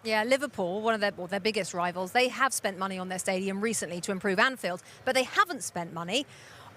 Yeah, Liverpool, one of their biggest rivals, they have spent money on their stadium recently to improve Anfield, but they haven't spent money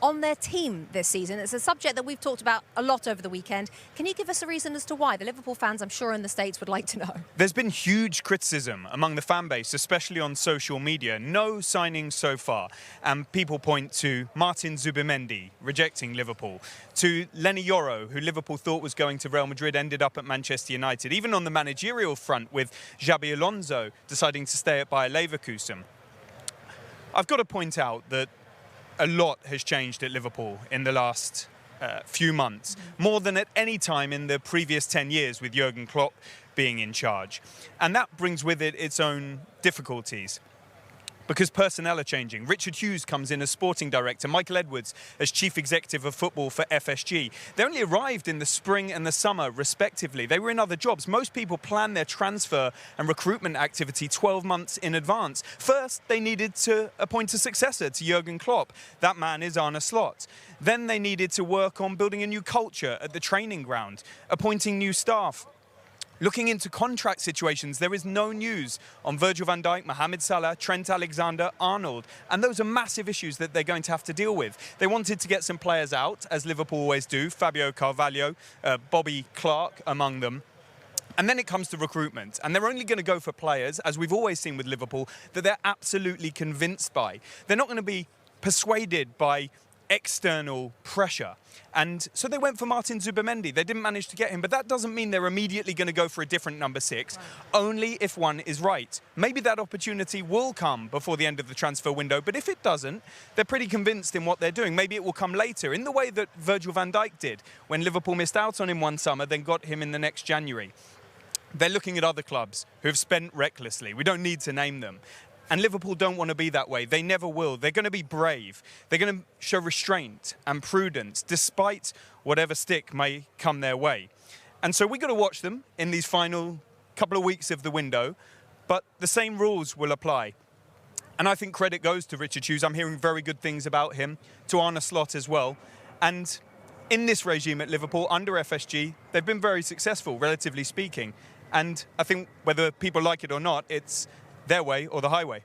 on their team this season. It's a subject that we've talked about a lot over the weekend. Can you give us a reason as to why? The Liverpool fans, I'm sure in the States, would like to know. There's been huge criticism among the fan base, especially on social media. No signings so far. And people point to Martin Zubimendi rejecting Liverpool, to Lenny Yoro, who Liverpool thought was going to Real Madrid, ended up at Manchester United. Even on the managerial front, with Xabi Alonso deciding to stay at Bayer Leverkusen. I've got to point out that a lot has changed at Liverpool in the last few months, more than at any time in the previous 10 years with Jurgen Klopp being in charge. And that brings with it its own difficulties, because personnel are changing. Richard Hughes comes in as sporting director, Michael Edwards as chief executive of football for FSG. They only arrived in the spring and the summer, respectively. They were in other jobs. Most people plan their transfer and recruitment activity 12 months in advance. First, they needed to appoint a successor to Jurgen Klopp. That man is Arne Slot. Then they needed to work on building a new culture at the training ground, appointing new staff. Looking into contract situations, there is no news on Virgil van Dijk, Mohamed Salah, Trent Alexander-Arnold. And those are massive issues that they're going to have to deal with. They wanted to get some players out, as Liverpool always do, Fabio Carvalho, Bobby Clark among them. And then it comes to recruitment. And they're only going to go for players, as we've always seen with Liverpool, that they're absolutely convinced by. They're not going to be persuaded by external pressure. And so they went for Martin Zubimendi. They didn't manage to get him, but that doesn't mean they're immediately going to go for a different number 6, only if one is right. Maybe that opportunity will come before the end of the transfer window, but if it doesn't, they're pretty convinced in what they're doing. Maybe it will come later, in the way that Virgil van Dijk did, when Liverpool missed out on him one summer, then got him in the next January. They're looking at other clubs who have spent recklessly. We don't need to name them. And Liverpool don't want to be that way. They never will. They're going to be brave. They're going to show restraint and prudence, despite whatever stick may come their way. And so we've got to watch them in these final couple of weeks of the window, but the same rules will apply. And I think credit goes to Richard Hughes. I'm hearing very good things about him, to Arne Slot as well. And in this regime at Liverpool, under FSG, they've been very successful, relatively speaking. And I think whether people like it or not, it's their way or the highway.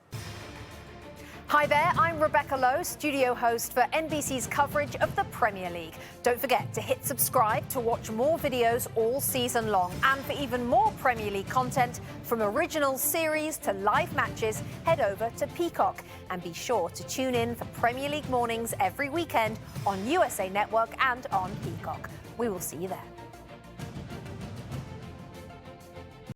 Hi there, I'm Rebecca Lowe, studio host for NBC's coverage of the Premier League. Don't forget to hit subscribe to watch more videos all season long. And for even more Premier League content, from original series to live matches, head over to Peacock. And be sure to tune in for Premier League mornings every weekend on USA Network and on Peacock. We will see you there.